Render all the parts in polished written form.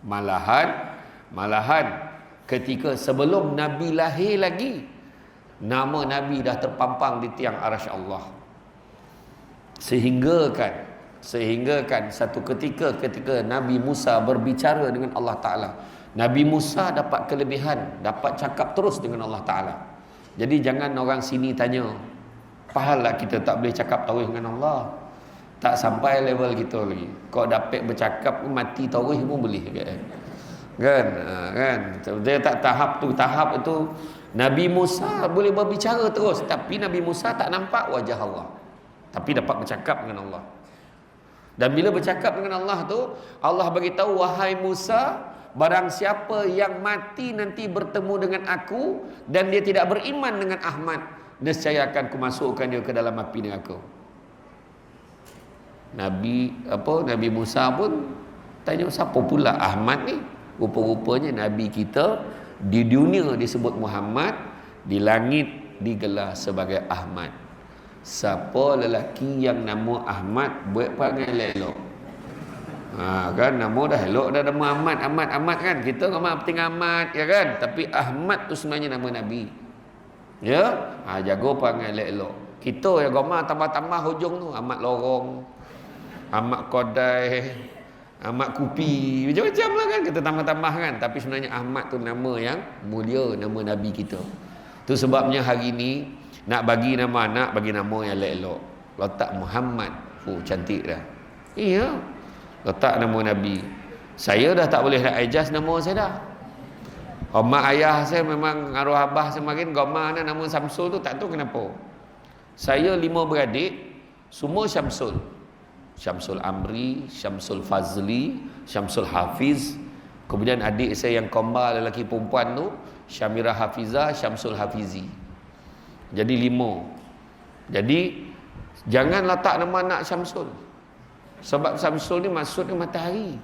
Malahan ketika sebelum Nabi lahir lagi, nama Nabi dah terpampang di tiang arasy Allah. Sehingga kan satu ketika Nabi Musa berbicara dengan Allah Ta'ala, Nabi Musa dapat kelebihan, dapat cakap terus dengan Allah Ta'ala. Jadi jangan orang sini tanya, pahala kita tak boleh cakap terus dengan Allah. Tak sampai level kita lagi. Kau dapat bercakap, mati terus pun boleh kan? Dia tak tahap itu Nabi Musa boleh berbicara terus, tapi Nabi Musa tak nampak wajah Allah, tapi dapat bercakap dengan Allah. Dan bila bercakap dengan Allah tu, Allah bagi tahu, wahai Musa, barang siapa yang mati nanti bertemu dengan aku dan dia tidak beriman dengan Ahmad, nescaya akan kumasukkan dia ke dalam api neraka. Nabi Musa pun tanya, siapa pula Ahmad ni? Rupa-rupanya Nabi kita di dunia disebut Muhammad, di langit digelar sebagai Ahmad. Siapa lelaki yang nama Ahmad, buat perangai elok. Kan nama dah elok, dah nama Ahmad kan. Kita nama penting Ahmad ya kan, tapi Ahmad tu sebenarnya nama Nabi. Ya, jaga perangai elok. Kita yang goma tambah-tambah hujung tu Ahmad lorong, Ahmad kodai, Ahmad kupi, macam-macam lah kan, kita tambah-tambah kan. Tapi sebenarnya Ahmad tu nama yang mulia, nama Nabi kita. Tu sebabnya hari ni nak bagi nama anak, bagi nama yang elok-elok. Letak Muhammad, cantik dah. Iya, letak nama Nabi. Saya dah tak boleh nak adjust nama saya dah. Mak ayah saya memang arwah abah semakin goma nama Samsul tu, tak tahu kenapa. Saya 5 beradik, semua Syamsul. Syamsul Amri, Syamsul Fazli, Syamsul Hafiz. Kemudian adik saya yang kembar lelaki perempuan tu, Syamirah Hafizah, Syamsul Hafizi. Jadi 5. Jadi jangan letak nama anak Syamsul. Sebab Syamsul ni maksudnya matahari.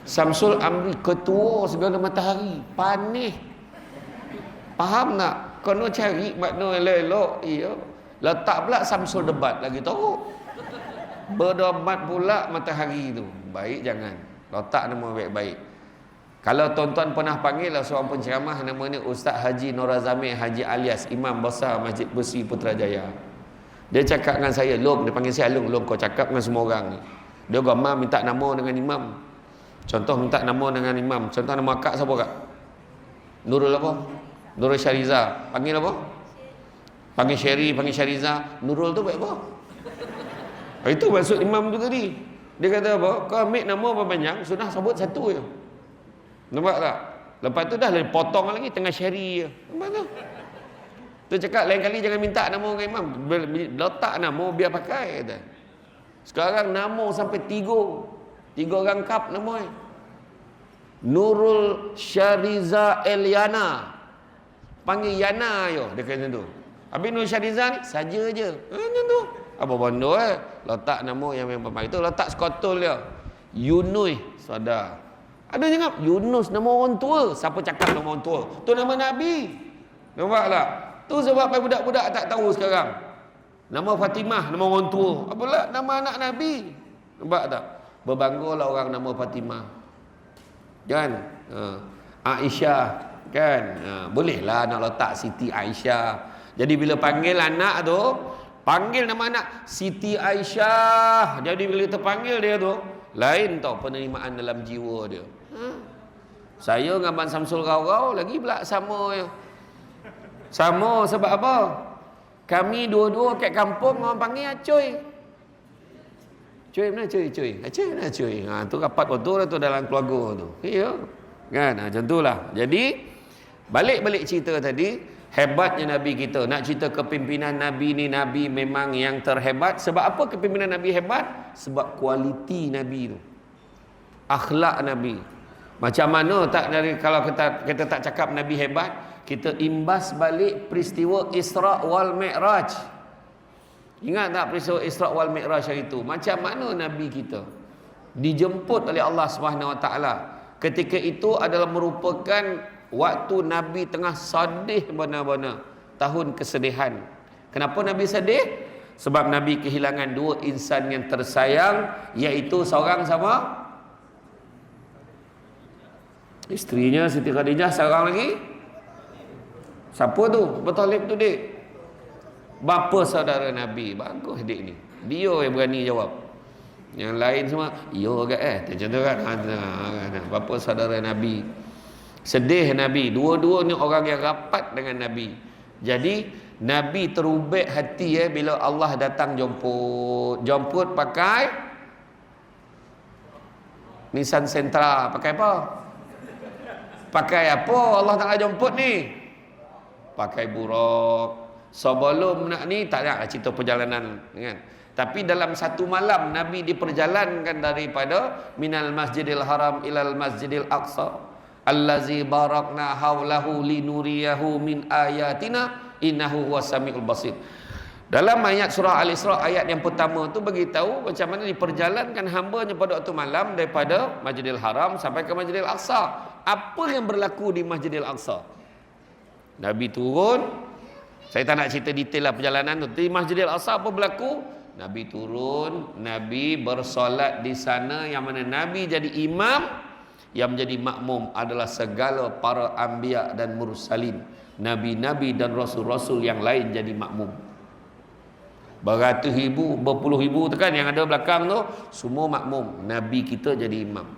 Syamsul Amri, ketua segala matahari, panih. Faham tak? Kena cari makna elok-elok. Iya. Letak pula Syamsul Debat lagi teruk. Berdebat pula matahari tu. Baik, jangan. Letak nama baik-baik. Kalau tuan-tuan pernah panggil lah seorang penceramah, namanya Ustaz Haji Norazami Haji Alias, Imam Besar Masjid Besi Putrajaya. Dia cakap dengan saya, Long, dia panggil saya Long, kau cakap dengan semua orang ni. Dia gama minta nama dengan imam. Contoh minta nama dengan imam. Contoh nama akak siapa kak? Nurul apa? Nurul Syariza. Panggil apa? Panggil Syari, panggil Syariza. Nurul tu baik apa? Itu maksud imam tu tadi. Dia kata apa? Kau ambil nama apa banyak, sudah sebut satu je. Nampak tak? Lepas tu dah potong lagi tengah Syari je. Nampak tu? Tu cakap lain kali jangan minta nama dengan imam. Letak nama biar pakai kata. Sekarang nama sampai 3 orang kap nama. Nurul Syariza Eliana. Panggil Yana yo, dia kata tu. Habis Nurul Syariza ni saja je. Macam tu. Apa bondo letak nama yang memang baik. Itu letak skotol dia. Yunus Sadar. Ada jangan Yunus nama orang tua. Siapa cakap nama orang tua? Tu nama Nabi. Nampak tak? Tu sebab budak-budak tak tahu sekarang. Nama Fatimah nama orang tua. Apalah nama anak Nabi. Nampak tak? Berbanggalah orang nama Fatimah. Kan? Aisyah kan? Bolehlah nak letak Siti Aisyah. Jadi bila panggil anak tu, panggil nama anak Siti Aisyah. Jadi bila kita panggil dia tu, lain tau penerimaan dalam jiwa dia. Saya dengan Abang Samsul Rau-Rau lagi pula sama je. Sama sebab apa? Kami dua-dua kat kampung orang panggil Acoy. Cuy mana cuy? Acoy mana cuy? Tu rapat betul tu dalam keluarga tu. Ya. Kan? Macam itulah. Jadi balik cerita tadi, hebatnya Nabi kita. Nak cerita kepimpinan Nabi ni, Nabi memang yang terhebat. Sebab apa kepimpinan Nabi hebat? Sebab kualiti Nabi tu. Akhlak Nabi. Macam mana tak dari kalau kita tak cakap Nabi hebat, kita imbas balik peristiwa Isra wal Mi'raj. Ingat tak peristiwa Isra wal Mi'raj hari itu? Macam mana Nabi kita dijemput oleh Allah Subhanahu Wa Taala. Ketika itu adalah merupakan waktu Nabi tengah sedih benar-benar, tahun kesedihan. Kenapa Nabi sedih? Sebab Nabi kehilangan 2 insan yang tersayang, iaitu seorang sama Isterinya Siti Khadijah seorang lagi. Siapa tu? Abu Talib tu dik. Bapa saudara Nabi. Bagus dik ni. Dia yang berani jawab. Yang lain semua, ya ke macam tu kan. Bapa saudara Nabi. Sedih Nabi. Dua-dua ni orang yang rapat dengan Nabi. Jadi Nabi terubek hati bila Allah datang jemput. Jemput pakai Nissan Sentra. Pakai apa? Pakai apa Allah Ta'ala jemput ni? Pakai buruk. Sebelum nak ni tak nak cerita perjalanan kan. Tapi dalam satu malam Nabi diperjalankan daripada minal masjidil haram ilal masjidil aqsa allazi barakna haulahu linuriyahu min ayatina innahu huwas samiul basir. Dalam ayat surah Al-Isra ayat yang pertama tu beritahu macam mana diperjalankan hamba-Nya pada waktu malam daripada Masjidil Haram sampai ke Masjidil Aqsa. Apa yang berlaku di Masjidil Aqsa? Nabi turun. Saya tak nak cerita detail lah perjalanan tu. Di Masjidil Aqsa apa berlaku? Nabi turun, Nabi bersolat di sana yang mana Nabi jadi imam, yang menjadi makmum adalah segala para anbiya dan mursalin. Nabi-nabi dan rasul-rasul yang lain jadi makmum. Beratus ribu, berpuluh ribu tu kan yang ada belakang tu, semua makmum. Nabi kita jadi imam.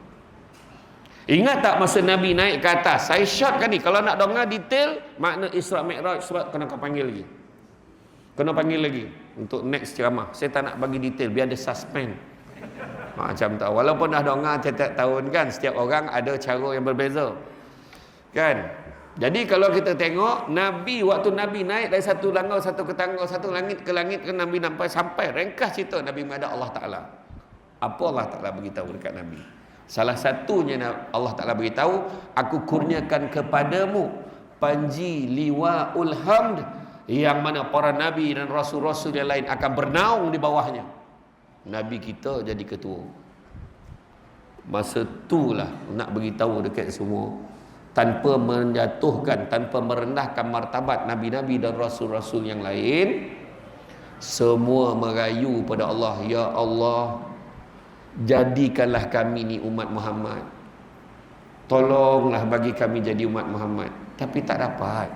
Ingat tak masa Nabi naik ke atas? Saya short kan ni. Kalau nak dengar detail makna Isra Mi'raj, sebab kena kau panggil lagi. Kena panggil lagi untuk next ceramah. Saya tak nak bagi detail biar ada suspend. Macam tak. Walaupun dah dengar tiap-tiap tahun kan, setiap orang ada cara yang berbeza. Kan? Jadi kalau kita tengok Nabi, waktu Nabi naik dari satu langkah, satu ke tangga, satu langit ke Nabi nampak sampai ringkas cerita Nabi menghadap Allah Ta'ala. Apa Allah Ta'ala beritahu dekat Nabi? Salah satunya Allah Ta'ala beritahu, aku kurniakan kepadamu panji liwa'ul hamd, yang mana para Nabi dan Rasul-Rasul yang lain akan bernaung di bawahnya. Nabi kita jadi ketua. Masa itulah nak beritahu dekat semua, tanpa menjatuhkan, tanpa merendahkan martabat Nabi-Nabi dan Rasul-Rasul yang lain. Semua merayu pada Allah, ya Allah, jadikanlah kami ni umat Muhammad, tolonglah bagi kami jadi umat Muhammad. Tapi tak dapat.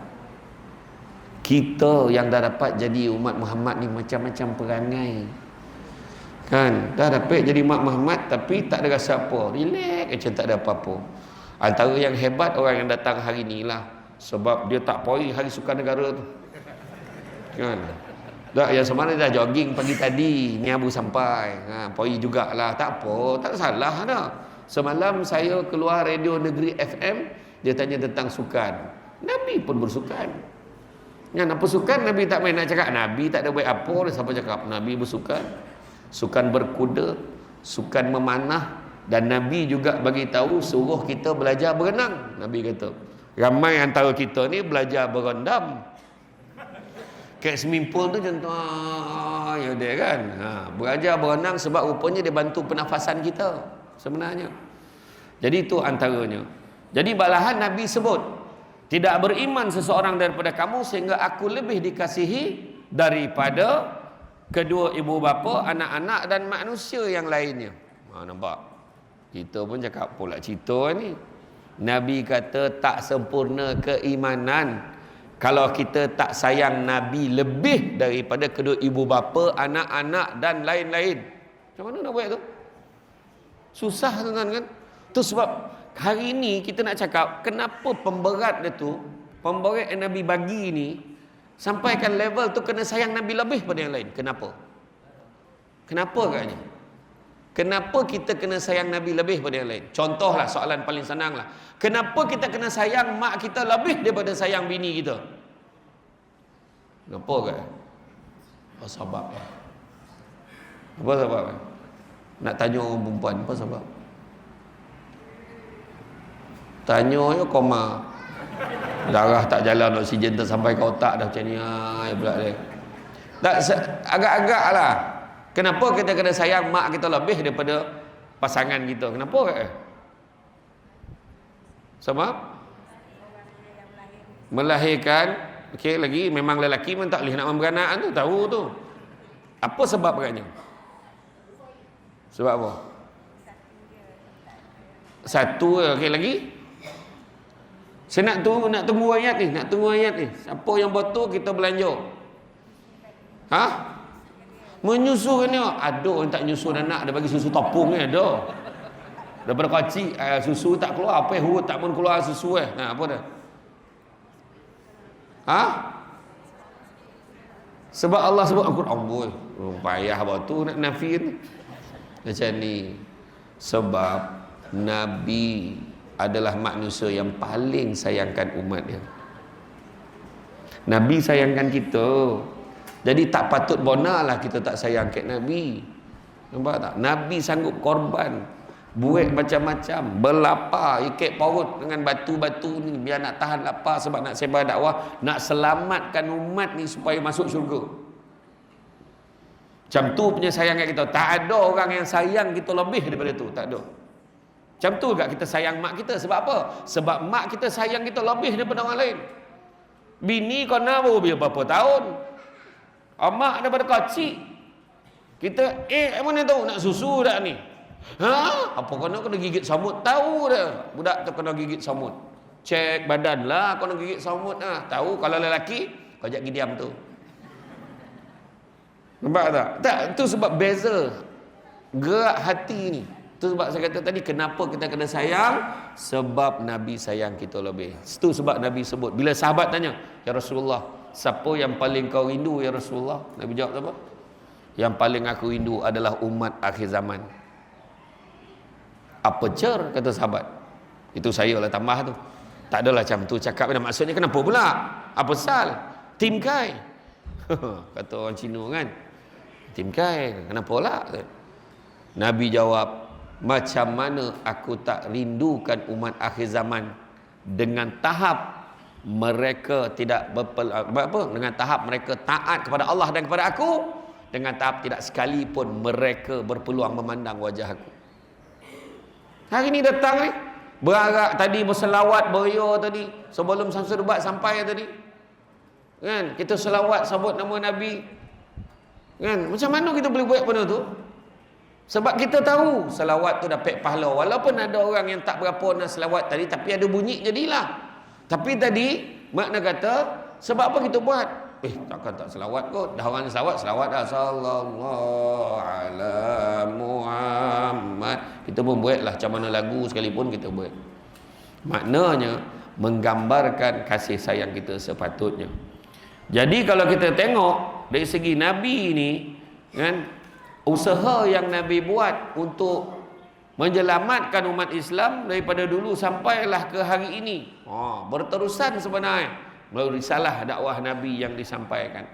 Kita yang dah dapat jadi umat Muhammad ni macam-macam perangai kan. Dah dapat jadi umat Muhammad tapi tak ada rasa apa, relax macam tak ada apa-apa. Antara yang hebat orang yang datang hari ni lah, sebab dia tak poi hari sukan negara tu kan. Dah yang semana dah jogging pagi tadi, ni abu sampai poi jugalah, tak apa, tak salah dah. Semalam saya keluar radio Negeri FM, dia tanya tentang sukan. Nabi pun bersukan kan. Apa sukan Nabi tak main nak cakap? Nabi tak ada buat apa, dia siapa cakap Nabi bersukan? Sukan berkuda, sukan memanah. Dan Nabi juga bagi tahu suruh kita belajar berenang. Nabi kata, ramai antara kita ni belajar berendam. Kat swimming pool tu contoh ya dia kan. Belajar berenang sebab rupanya dia bantu pernafasan kita sebenarnya. Jadi itu antaranya. Jadi malahan Nabi sebut, tidak beriman seseorang daripada kamu sehingga aku lebih dikasihi daripada kedua ibu bapa, anak-anak dan manusia yang lainnya. Nampak? Kita pun cakap pula cerita ni. Nabi kata tak sempurna keimanan kalau kita tak sayang Nabi lebih daripada kedua ibu bapa, anak-anak dan lain-lain. Macam mana nak buat tu? Susah tuan-tuan kan? Tu sebab hari ni kita nak cakap kenapa pemberat dia tu, pemberat yang Nabi bagi ni, sampaikan level tu kena sayang Nabi lebih pada yang lain. Kenapa? Kenapa katanya? Kenapa kita kena sayang Nabi lebih pada yang lain? Contohlah, soalan paling senang lah. Kenapa kita kena sayang mak kita lebih daripada sayang bini kita? Kenapa ke? Apa sebab? Apa sebab? Nak tanya orang perempuan, apa sebab? Tanya je koma. Darah tak jalan, oksigen tak sampai ke otak dah macam ni. Pula dia. Tak, agak-agak lah. Kenapa kita kena sayang mak kita lebih daripada pasangan kita? Kenapa? Sebab melahirkan. Okey, lagi memang lelaki memang tak boleh nak memberanak tu, tahu tu. Apa sebab agaknya? Sebab apa? Satu, okey lagi. Saya nak tunggu ayat ni, Siapa yang betul kita belanja. Menyusukan dia. Ada orang tak nyusu anak, dia bagi susu topung ni ada. Daripada kecil susu tak keluar, apa hurut tak pun keluar susu apa dah? Sebab Allah sebut Al-Quran, payah waktu nak nafi ni. Macam ni. Sebab Nabi adalah manusia yang paling sayangkan umat dia. Nabi sayangkan kita. Jadi tak patut bonalah kita tak sayang kat Nabi. Nampak tak? Nabi sanggup korban, buat macam-macam, berlapar, ikat paut dengan batu-batu ni biar nak tahan lapar sebab nak sebar dakwah, nak selamatkan umat ni supaya masuk syurga. Macam tu punya sayang kat kita. Tak ada orang yang sayang kita lebih daripada tu, tak ada. Macam tu juga kita sayang mak kita. Sebab apa? Sebab mak kita sayang kita lebih daripada orang lain. Bini kau nak berapa tahun, mak daripada kecil. Kita mana tahu nak susu dah ni. Apa kena gigit samut, tahu dah. Budak tu kena gigit samut. Cek badan lah kena gigit samut tahu. Kalau lelaki kau jangan diam tu. Nampak tak? Tak, tu sebab beza gerak hati ni. Tu sebab saya kata tadi, kenapa kita kena sayang? Sebab Nabi sayang kita lebih. Itu sebab Nabi sebut. Bila sahabat tanya, ya Rasulullah, siapa yang paling kau rindu ya Rasulullah? Nabi jawab apa? Yang paling aku rindu adalah umat akhir zaman. Apa cer, kata sahabat. Itu saya lah tambah tu. Tak adalah macam tu cakap. Maksudnya kenapa pula? Apa sal? Tim kai. Kata orang Cina kan. Tim kai. Kenapa pula? Nabi jawab, macam mana aku tak rindukan umat akhir zaman dengan tahap mereka tidak dengan tahap mereka taat kepada Allah dan kepada aku, dengan tahap tidak sekalipun mereka berpeluang memandang wajah aku. Hari ni datang ni berarak tadi, berselawat beria tadi sebelum Samsul Debat sampai tadi kan, kita selawat sebut nama Nabi kan. Macam mana kita boleh buat benda tu? Sebab kita tahu selawat tu dapat pahala. Walaupun ada orang yang tak berapa nak selawat tadi, tapi ada bunyi jadilah. Tapi tadi makna kata, sebab apa kita buat? Takkan tak selawat kot. Dah orang selawat dah. Sallallahu ala Muhammad. Kita pun buatlah macam mana lagu sekalipun kita buat. Maknanya menggambarkan kasih sayang kita sepatutnya. Jadi kalau kita tengok dari segi Nabi ni kan, usaha yang Nabi buat untuk menyelamatkan umat Islam daripada dulu sampailah ke hari ini, berterusan sebenarnya melalui risalah dakwah Nabi yang disampaikan.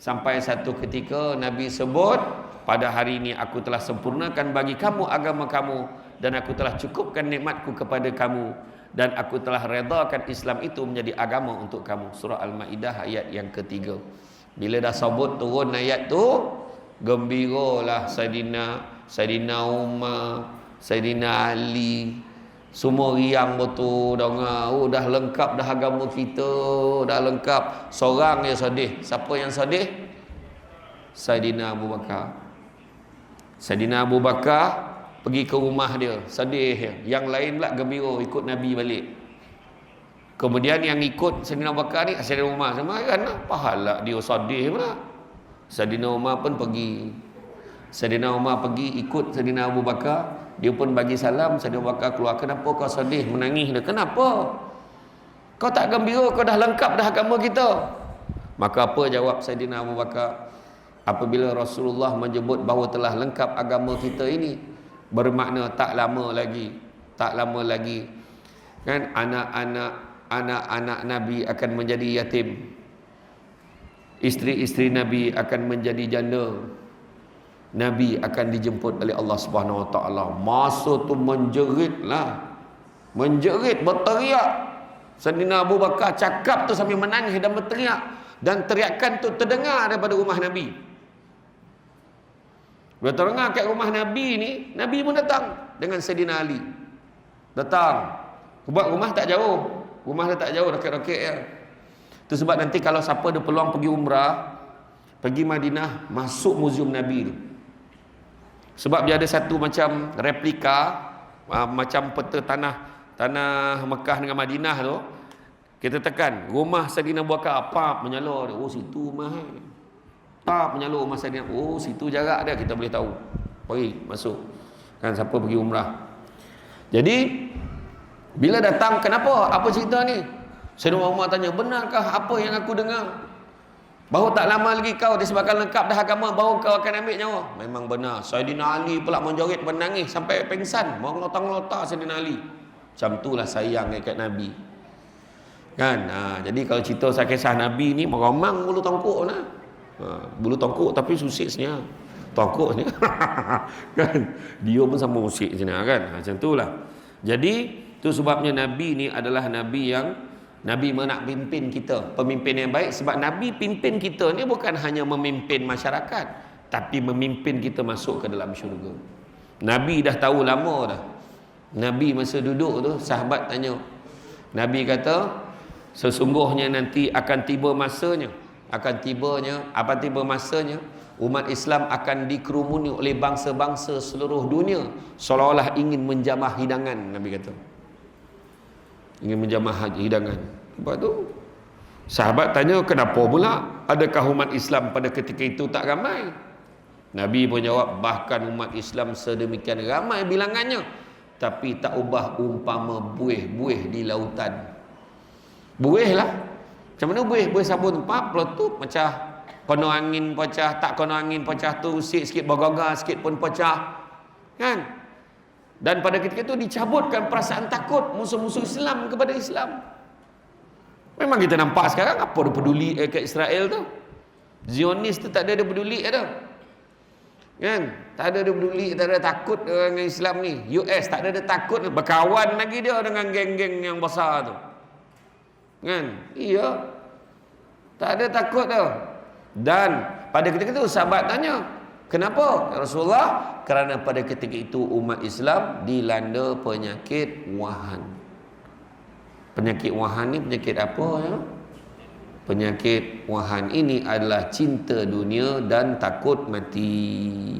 Sampai satu ketika Nabi sebut, pada hari ini aku telah sempurnakan bagi kamu agama kamu, dan aku telah cukupkan nikmatku kepada kamu, dan aku telah redakan Islam itu menjadi agama untuk kamu. Surah Al-Ma'idah ayat yang ketiga. Bila dah sebut turun ayat tu, gembiralah Saidina Umar, Saidina Ali, semua riang betul dengar. Dah lengkap dah agama kita, dah lengkap. Seorang yang sedih. Siapa yang sedih? Saidina Abu Bakar. Saidina Abu Bakar pergi ke rumah dia, sedih. Yang lain pula gembira ikut Nabi balik. Kemudian yang ikut Saidina Abu Bakar ni, Saidina Umar sama kan, pahala dia sedih pula. Saidina Umar pun pergi. Saidina Umar pergi ikut Saidina Abu Bakar. Dia pun bagi salam. Saidina Abu Bakar keluar. Kenapa kau sedih, menangis dia? Kenapa? Kau tak gembira, kau dah lengkap dah agama kita. Maka apa jawab Saidina Abu Bakar? Apabila Rasulullah menyebut bahawa telah lengkap agama kita ini, bermakna tak lama lagi kan anak-anak Nabi akan menjadi yatim. Isteri-isteri Nabi akan menjadi janda. Nabi akan dijemput oleh Allah Subhanahu Wa Taala. Masa tu menjerit, berteriak. Saidina Abu Bakar cakap tu sambil menangis dan berteriak, dan teriakan tu terdengar daripada rumah Nabi. Bila terdengar kat rumah Nabi ni, Nabi pun datang dengan Saidina Ali. Datang. Sebab rumah tak jauh. Rumah dia tak jauh, dekat-dekat ya. Itu sebab nanti kalau siapa ada peluang pergi umrah, pergi Madinah, masuk muzium Nabi tu. Sebab dia ada satu macam replika, macam peta tanah Mekah dengan Madinah tu. Kita tekan rumah Saidina Abu Bakar, pap menyala dia. Oh situ rumah pap menyala rumah Saidina. Oh situ jarak dia, kita boleh tahu. Pergi masuk. Kan siapa pergi umrah. Jadi bila datang, kenapa? Apa cerita ni? Saidina Umar tanya, benarkah apa yang aku dengar? Baru tak lama lagi kau disebabkan lengkap dah agama, baru kau akan ambil nyawa. Memang benar. Saidina Ali pula menjerit menangis sampai pengsan, mengelotang-ngelotang Saidina Ali. Macam itulah sayang dekat Nabi. Kan? Jadi kalau cerita kisah Nabi ni meromang bulu tongkok nah. Bulu tongkok tapi susik sebenarnya. Tongkok ni. Kan? Dia pun sama usik sebenarnya kan. Macam itulah. Jadi tu sebabnya Nabi ni adalah Nabi yang Nabi nak pimpin kita, pemimpin yang baik. Sebab Nabi pimpin kita ni bukan hanya memimpin masyarakat, tapi memimpin kita masuk ke dalam syurga. Nabi dah tahu lama dah. Nabi masa duduk tu, sahabat tanya. Nabi kata, sesungguhnya nanti akan tiba masanya, umat Islam akan dikerumuni oleh bangsa-bangsa seluruh dunia seolah-olah ingin menjamah hidangan. Nabi kata ingin menjamah hidangan. Lepas tu sahabat tanya, kenapa pula? Adakah umat Islam pada ketika itu tak ramai? Nabi pun jawab, bahkan umat Islam sedemikian ramai bilangannya, tapi tak ubah umpama buih-buih di lautan. Buih lah. Macam mana buih? Buih sabun pap peletup pecah. Kono angin pecah, tak kono angin pecah tu sikit bergagar, sikit pun pecah. Kan? Dan pada ketika itu dicabutkan perasaan takut musuh-musuh Islam kepada Islam. Memang kita nampak sekarang apa dia peduli ke Israel tu. Zionis tu tak ada dia peduli ada. Kan? Tak ada dia peduli, tak ada takut dengan Islam ni. US tak ada dia takut, berkawan lagi dia dengan geng-geng yang besar tu. Kan? Iya. Tak ada takut tu. Dan pada ketika itu sahabat tanya, kenapa? Ya Rasulullah, kerana pada ketika itu umat Islam dilanda penyakit wahan. Penyakit wahan ni penyakit apa ya? Penyakit wahan ini adalah cinta dunia dan takut mati.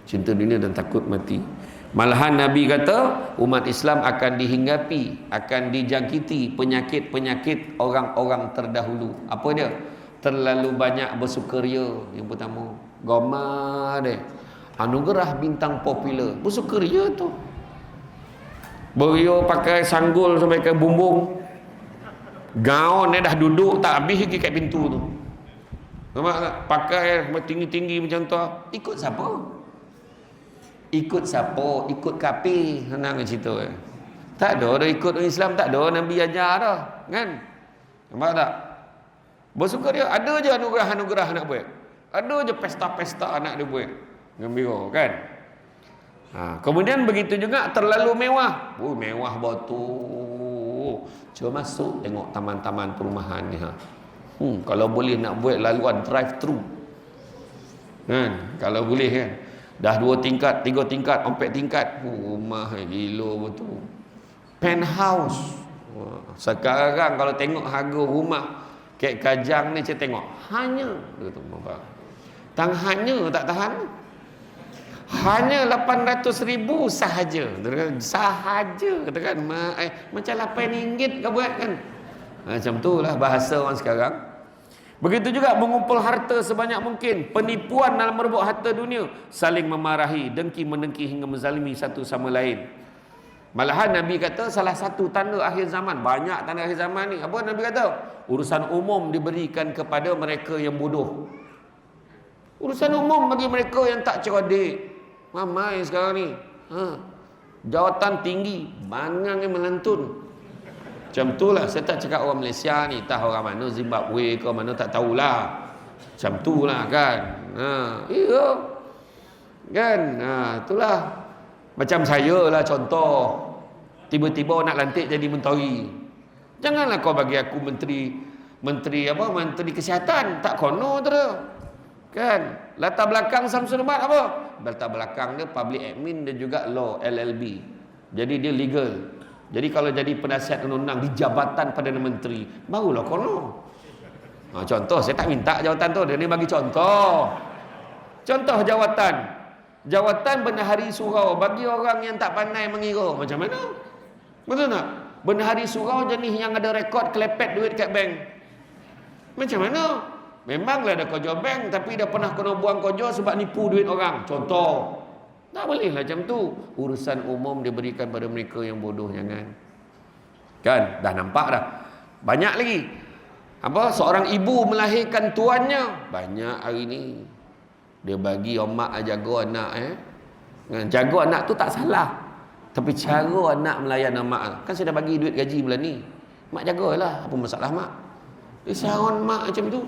Cinta dunia dan takut mati. Malahan Nabi kata umat Islam akan dihinggapi, akan dijangkiti penyakit-penyakit orang-orang terdahulu. Apa dia? Terlalu banyak bersukaria. Yang pertama, goma deh. Anugerah bintang popular. Bersukaria tu. Berio pakai sanggul sampai ke bumbung. Gaun dah duduk tak habis lagi kat pintu tu. Nampak tak? Pakai tinggi-tinggi macam tu. Ikut siapa? Ikut siapa? Ikut kafir. Senang cerita. Tak ada ikut orang Islam, tak ada Nabi ajar dah. Kan? Nampak tak? Bersukaria, ada je anugerah-anugerah nak buat. Ada je pesta-pesta anak dia buat. Gembira kan? Kemudian begitu juga terlalu mewah. Mewah betul. Cuba masuk tengok taman-taman perumahan ni. Kalau boleh nak buat laluan drive-thru. Kan? Kalau boleh kan. Dah 2 tingkat, 3 tingkat, 4 tingkat. Rumah gila betul. Penthouse. Sekarang kalau tengok harga rumah Kek Kajang ni saya tengok hanya hanya tak tahan. Hanya 800,000 sahaja. Sahaja katakan macam RM8 kau buat kan. Macam itulah bahasa orang sekarang. Begitu juga mengumpul harta sebanyak mungkin, penipuan dalam merebut harta dunia, saling memarahi, dengki mendengki hingga menzalimi satu sama lain. Malahan Nabi kata salah satu tanda akhir zaman, banyak tanda akhir zaman ni. Apa Nabi kata? Urusan umum diberikan kepada mereka yang bodoh. Urusan umum bagi mereka yang tak cerdik. Ramai sekarang ni. Jawatan tinggi, bangang yang melantun. Macam itulah, saya tak cakap orang Malaysia ni, tahu orang mana, Zimbabwe ke mana tak tahulah. Macam itulah kan. Iya. Kan? Itulah. Macam saya lah contoh. Tiba-tiba nak lantik jadi menteri. Janganlah kau bagi aku menteri kesihatan, tak kono tu. Kan? Latar belakang Samsul Umat apa? Latar belakang dia public admin dan juga law LLB. Jadi dia legal. Jadi kalau jadi penasihat undang-undang di Jabatan Perdana Menteri, barulah kono. Contoh, saya tak minta jawatan tu, dia ni bagi contoh. Contoh jawatan. Jawatan bendahari surau bagi orang yang tak pandai mengira. Macam mana? Betul tak? Benhari surau jenis yang ada rekod kelepet duit kat bank. Macam mana? Memanglah ada kerja bank, tapi dah pernah kena buang kerja sebab nipu duit orang. Contoh. Tak boleh lah macam tu. Urusan umum diberikan pada mereka yang bodoh, jangan. Kan? Dah nampak dah. Banyak lagi. Apa? Seorang ibu melahirkan tuannya. Banyak hari ni. Dia bagi mak jaga anak. Jaga anak tu tak salah. Tapi cara anak melayan mak. Kan saya dah bagi duit gaji bulan ni. Mak jagalah. Apa masalah mak? Dia saron mak macam tu.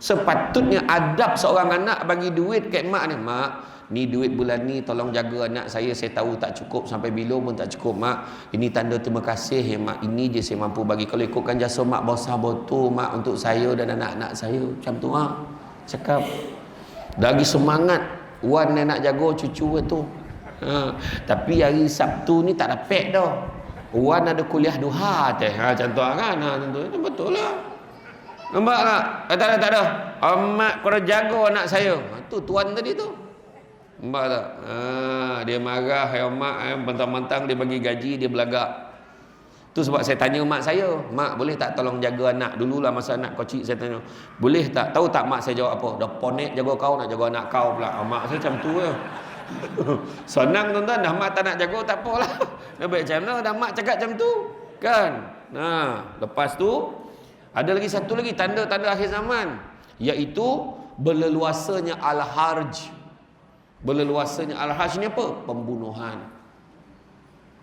Sepatutnya adab seorang anak bagi duit kat mak ni. Mak, ni duit bulan ni tolong jaga anak saya tahu tak cukup, sampai bila pun tak cukup mak. Ini tanda terima kasih ya mak. Ini je saya mampu bagi. Kalau ikutkan jasa mak besar botol mak untuk saya dan anak-anak saya. Macam tu mak. Cakap. Lagi semangat Wan nak jaga cucu tu. Tapi hari Sabtu ni tak dapat dah. Wan ada kuliah duha teh. Macam tu kan. Tentu betul lah. Nampak tak? Tak ada. Mak kena jaga anak saya. Tu tuan tadi tu. Nampak tak? Dia marah mak, mentang-mentang dia bagi gaji dia belagak. Tu sebab saya tanya mak saya, mak boleh tak tolong jaga anak? Dululah masa anak kecil saya tanya, boleh tak? Tahu tak mak saya jawab apa? Dah ponek jaga kau, nak jaga anak kau pula. Mak saya macam tu je. Senang tuan-tuan, dah mak tak nak jaga tak apalah. Dah baik macam mana dah mak cakap macam tu? Kan? Lepas tu ada lagi satu lagi tanda-tanda akhir zaman, iaitu berleluasanya al-harj. Berleluasanya al-harj ni apa? Pembunuhan.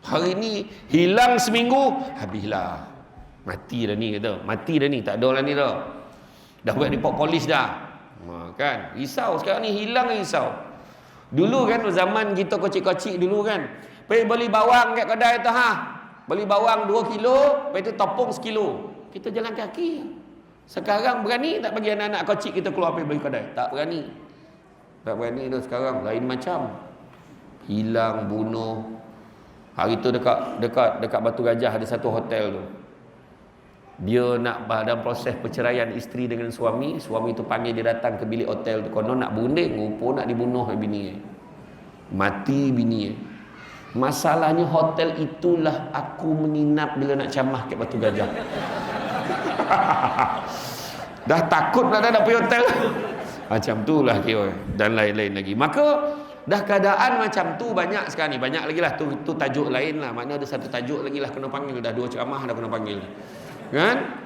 Hari ni hilang seminggu, habislah. Mati dah ni kata. Mati dah ni, tak ada lah ni dah. Dah buat report polis dah. Kan? Risau sekarang ni, hilang risau. Dulu kan zaman kita kecil-kecil dulu kan, pergi beli bawang kat kedai tu beli bawang 2 kilo, lepas tu topung 1 kilo. Kita jalan kaki. Sekarang berani tak bagi anak-anak kecil kita keluar pergi beli kedai? Tak berani. Tak berani dah sekarang. Lain macam. Hilang, bunuh. Hari tu dekat Batu Gajah ada satu hotel tu. Dia nak dalam proses perceraian isteri dengan suami. Suami tu panggil dia datang ke bilik hotel tu. Konon nak berunding, rupa nak dibunuh bini. Mati bini. Masalahnya hotel itulah aku menginap bila nak camah kat Batu Gajah. Dah takut dah nak pergi hotel. Macam tu lah kira. Dan lain-lain lagi. Maka dah keadaan macam tu banyak sekarang ni. Banyak lagi lah. Tu tajuk lain lah. Maknanya ada satu tajuk lagi lah kena panggil. Dah 2 ceramah dah kena panggil. Kan?